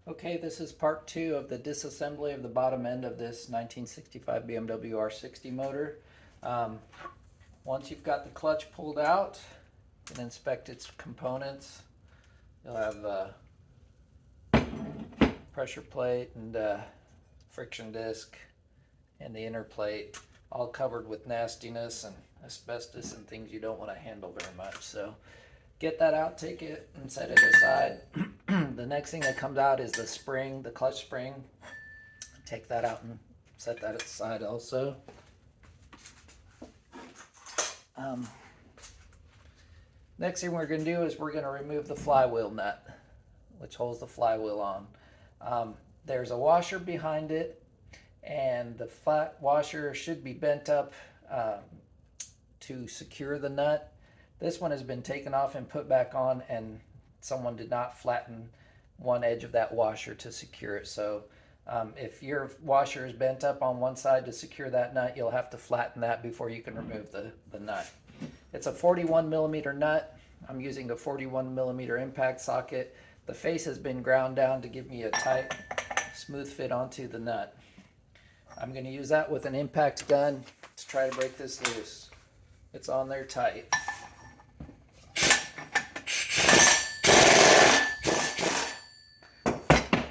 Okay, this is part 2 of the disassembly of the bottom end of this 1965 BMW R60 motor. Um, Once you've got the clutch pulled out, you can inspect its components. You'll have a pressure plate and friction disc and the inner plate all covered with nastiness and asbestos and things you don't want to handle very much. So get that out, take it and set it aside. The next thing that comes out is the spring, the clutch spring. Take that out and set that aside also. Next thing we're going to do is we're going to remove the flywheel nut, which holds the flywheel on. There's a washer behind it, and the flat washer should be bent up to secure the nut. This one has been taken off and put back on, and someone did not flatten one edge of that washer to secure it. So if your washer is bent up on one side to secure that nut, you'll have to flatten that before you can remove the nut. It's a 41 millimeter nut. I'm using a 41 millimeter impact socket. The face has been ground down to give me a tight, smooth fit onto the nut. I'm going to use that with an impact gun to try to break this loose. It's on there tight.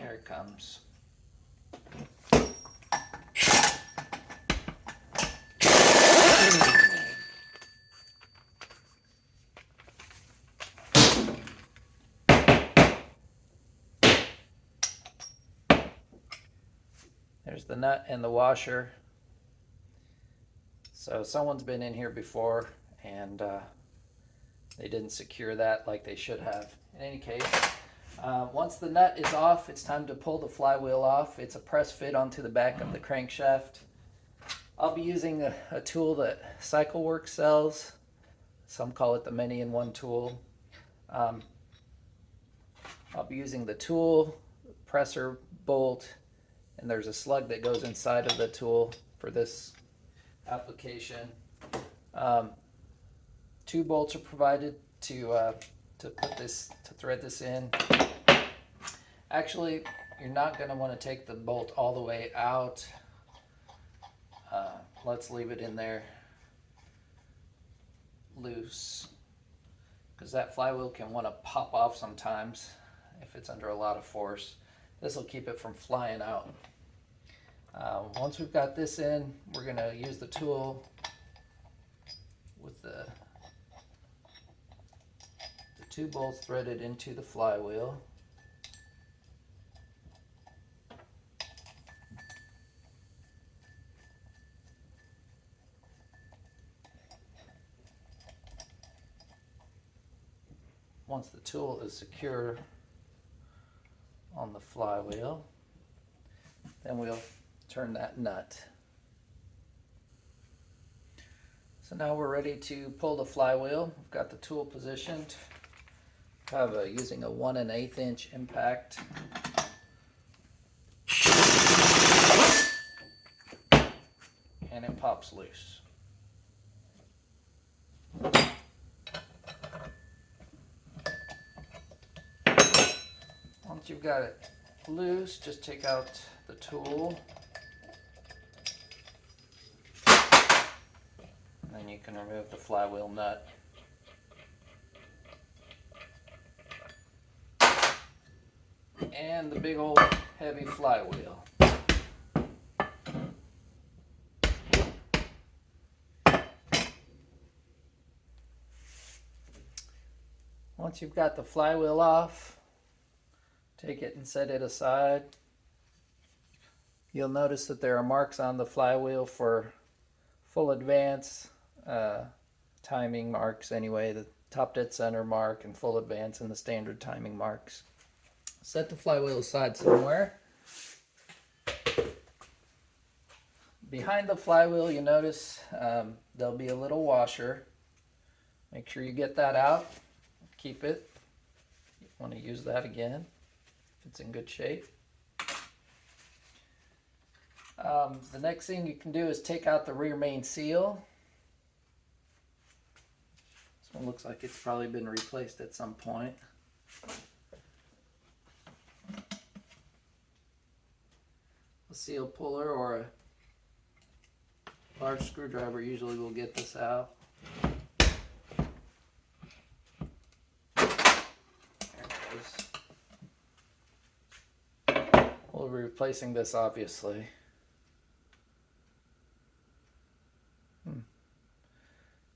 Here it comes. There's the nut and the washer. So someone's been in here before and they didn't secure that like they should have. In any case, once the nut is off, it's time to pull the flywheel off. It's a press fit onto the back of the crankshaft. I'll be using a tool that CycleWorks sells. Some call it the many-in-one tool. I'll be using the tool, presser, bolt, and there's a slug that goes inside of the tool for this application. 2 bolts are provided to thread this in. Actually, you're not going to want to take the bolt all the way out. Let's leave it in there loose, because that flywheel can want to pop off sometimes if it's under a lot of force. This will keep it from flying out. Once we've got this in, we're going to use the tool with the 2 bolts threaded into the flywheel. Once the tool is secure on the flywheel, then we'll turn that nut. So now we're ready to pull the flywheel. We've got the tool positioned. Using a 1 1/8 inch impact. And it pops loose. Once you've got it loose, just take out the tool. And then you can remove the flywheel nut. And the big old heavy flywheel. Once you've got the flywheel off, take it and set it aside. You'll notice that there are marks on the flywheel for full advance, timing marks anyway, the top dead center mark and full advance and the standard timing marks. Set the flywheel aside somewhere. Behind the flywheel, you notice there'll be a little washer. Make sure you get that out. Keep it. You want to use that again if it's in good shape. The next thing you can do is take out the rear main seal. This one looks like it's probably been replaced at some point. seal puller or a large screwdriver usually will get this out. There it goes. We'll be replacing this obviously.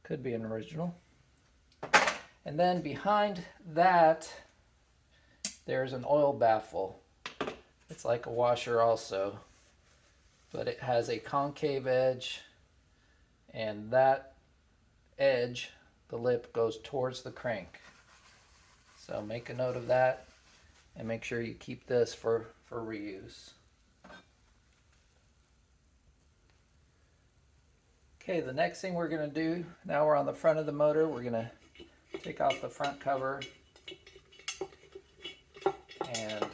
Could be an original. And then behind that, there's an oil baffle. It's like a washer also, but it has a concave edge, and that edge, the lip, goes towards the crank. So make a note of that, and make sure you keep this for reuse. Okay, the next thing we're going to do, now we're on the front of the motor, we're going to take off the front cover and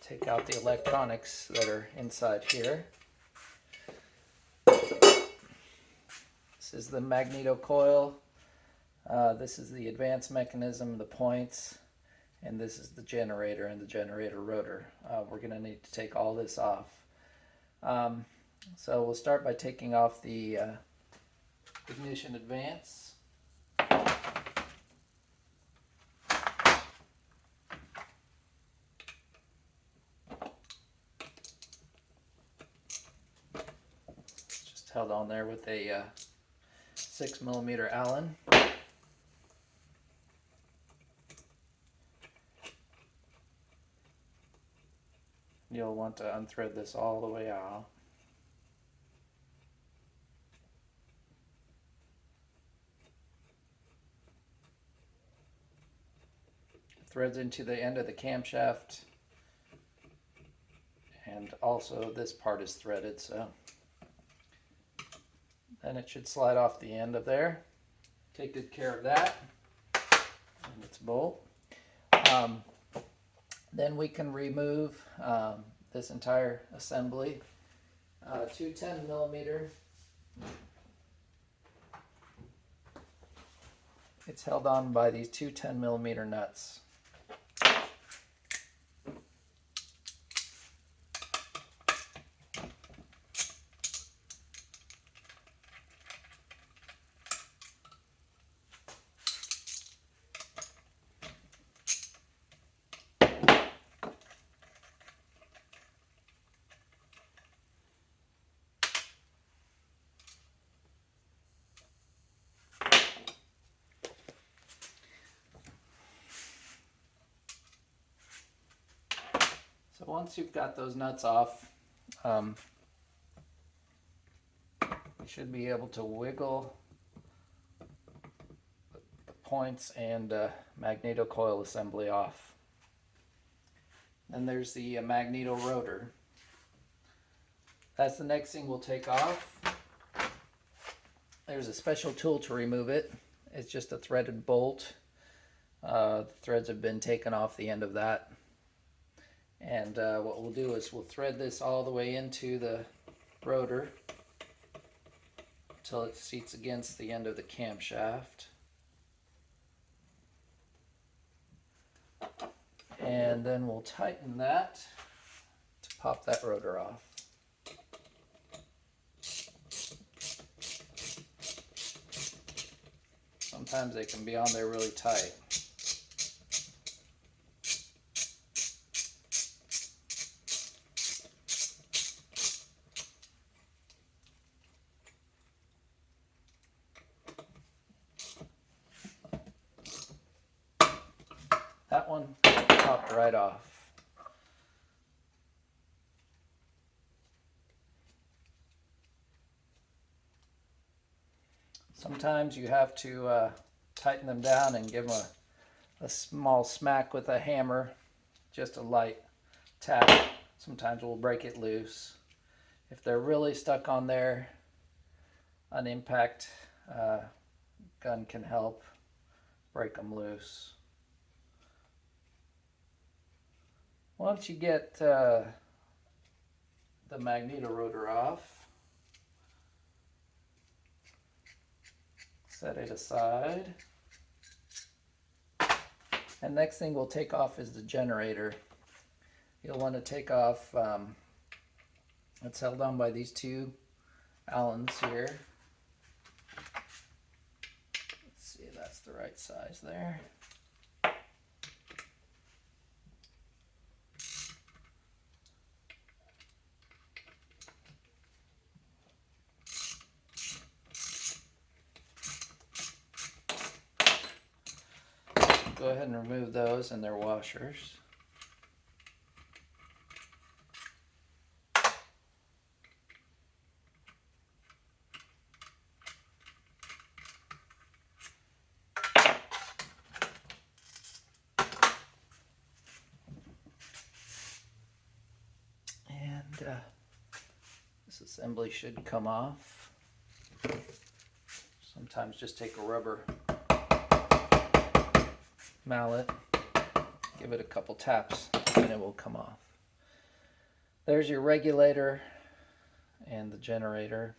take out the electronics that are inside here. This is the magneto coil. This is the advanced mechanism, the points, and this is the generator and the generator rotor. We're going to need to take all this off. So we'll start by taking off the ignition advance. Just held on there with a 6mm Allen. You'll want to unthread this all the way out. Threads into the end of the camshaft, and also this part is threaded, so then it should slide off the end of there. Take good care of that and its bolt. Then we can remove this entire assembly. Two 10mm. It's held on by these two 10mm nuts. So once you've got those nuts off, you should be able to wiggle the points and magneto coil assembly off. Then there's the magneto rotor. That's the next thing we'll take off. There's a special tool to remove it. It's just a threaded bolt. The threads have been taken off the end of that. And what we'll do is we'll thread this all the way into the rotor until it seats against the end of the camshaft. And then we'll tighten that to pop that rotor off. Sometimes they can be on there really tight. That one popped right off. Sometimes you have to tighten them down and give them a small smack with a hammer, just a light tap. Sometimes we'll break it loose. If they're really stuck on there, an impact gun can help break them loose. Once you get the magneto rotor off, set it aside. And next thing we'll take off is the generator. You'll want to take off It's held on by these two Allens here. Let's see, that's the right size there. Go ahead and remove those and their washers. And this assembly should come off. Sometimes just take a rubber mallet, give it a couple taps, and it will come off. There's your regulator and the generator.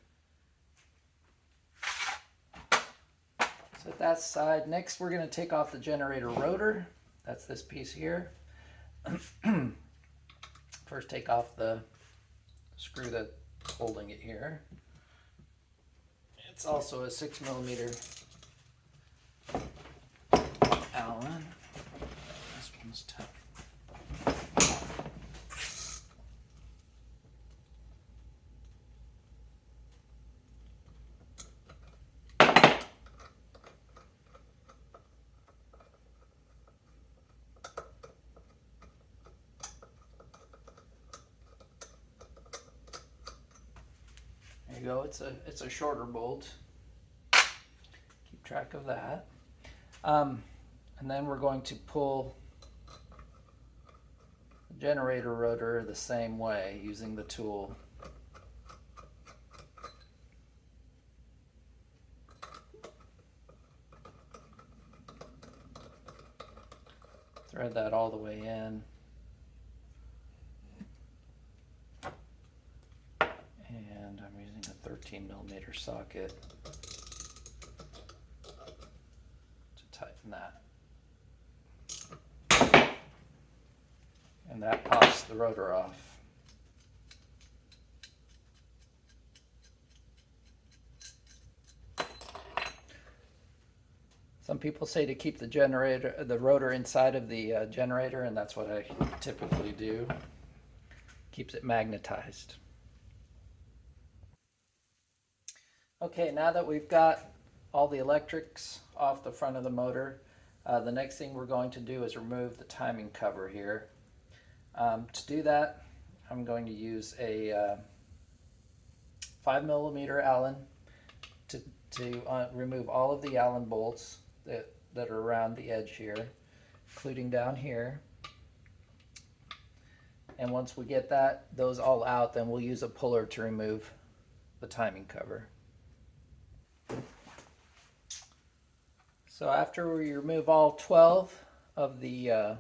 Set that aside. Next, we're going to take off the generator rotor. That's this piece here. First, take off the screw that's holding it here. It's also a 6mm Allen. This one's tough. There you go. It's a shorter bolt. Keep track of that. And then we're going to pull the generator rotor the same way using the tool. Thread that all the way in. And I'm using a 13mm socket to tighten that. And that pops the rotor off. Some people say to keep the rotor inside of the generator, and that's what I typically do. Keeps it magnetized. Okay, now that we've got all the electrics off the front of the motor, the next thing we're going to do is remove the timing cover here. To do that, I'm going to use a 5mm Allen to remove all of the Allen bolts that are around the edge here, including down here. And once we get those all out, then we'll use a puller to remove the timing cover. So after we remove all 12 of the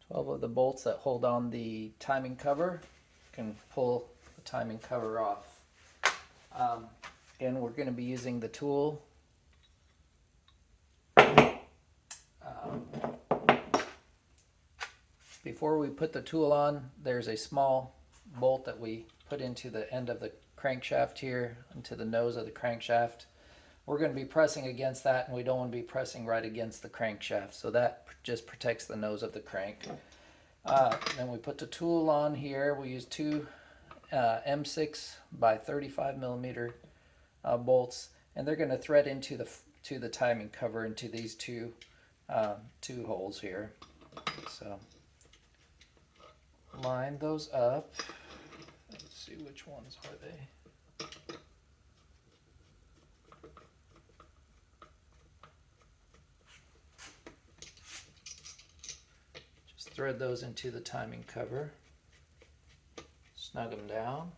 bolts that hold on the timing cover, you can pull the timing cover off. And we're going to be using the tool. Before we put the tool on, there's a small bolt that we put into the end of the crankshaft here, into the nose of the crankshaft. We're going to be pressing against that, and we don't want to be pressing right against the crankshaft, so that just protects the nose of the crank. Then we put the tool on here. We use two M6 by 35mm bolts, and they're going to thread into the timing cover into these two holes here. So line those up. Let's see, which ones are they? Just thread those into the timing cover. Snug them down.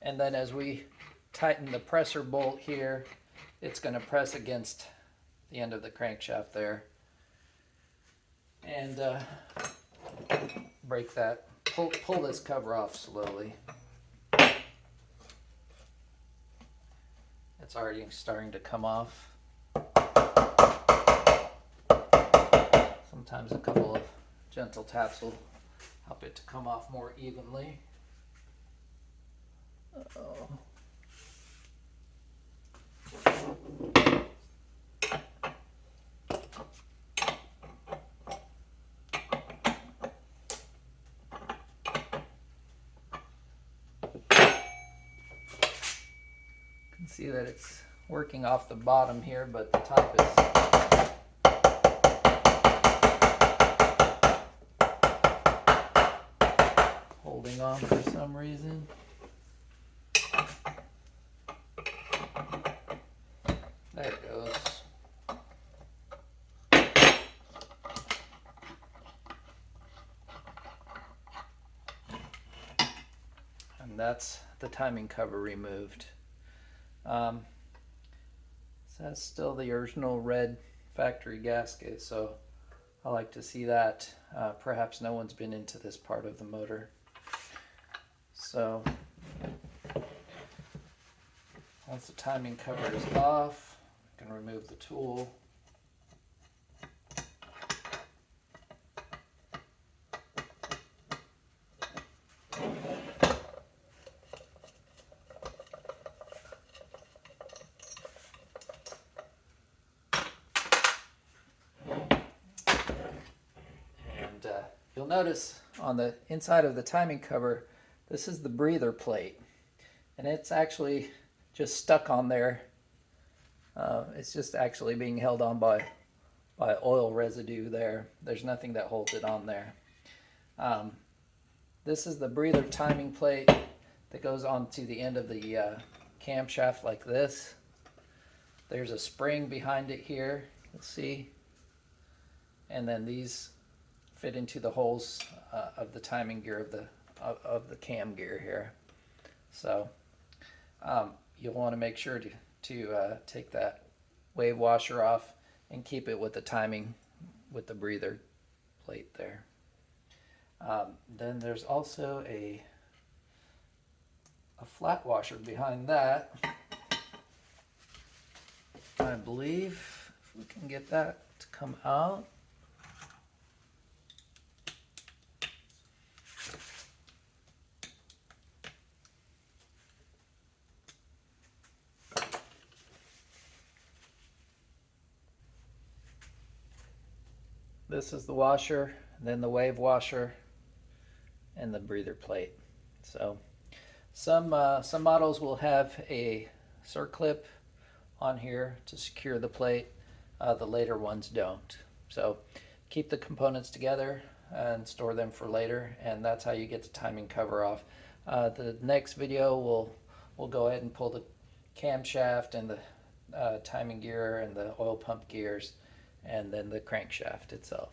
And then as we tighten the pressure bolt here, it's going to press against the end of the crankshaft there. And break that, pull this cover off slowly. It's already starting to come off. Sometimes a couple of gentle taps will help it to come off more evenly. Uh-oh. You can see that it's working off the bottom here, but the top is holding on for some reason. There it goes. And that's the timing cover removed. So that's still the original red factory gasket, so I like to see that. Perhaps no one's been into this part of the motor. So once the timing cover is off, I can remove the tool. You'll notice on the inside of the timing cover, this is the breather plate, and it's actually just stuck on there. It's just actually being held on by oil residue there. There's nothing that holds it on there. This is the breather timing plate that goes onto the end of the camshaft like this. There's a spring behind it here, you'll see, and then these fit into the holes of the timing gear of the cam gear here. So you'll want to make sure to take that wave washer off and keep it with the timing with the breather plate there. Then there's also a flat washer behind that. I believe if we can get that to come out. This is the washer, then the wave washer, and the breather plate. So some models will have a circlip on here to secure the plate. The later ones don't. So keep the components together and store them for later, and that's how you get the timing cover off. The next video we'll go ahead and pull the camshaft and the timing gear and the oil pump gears, and then the crankshaft itself.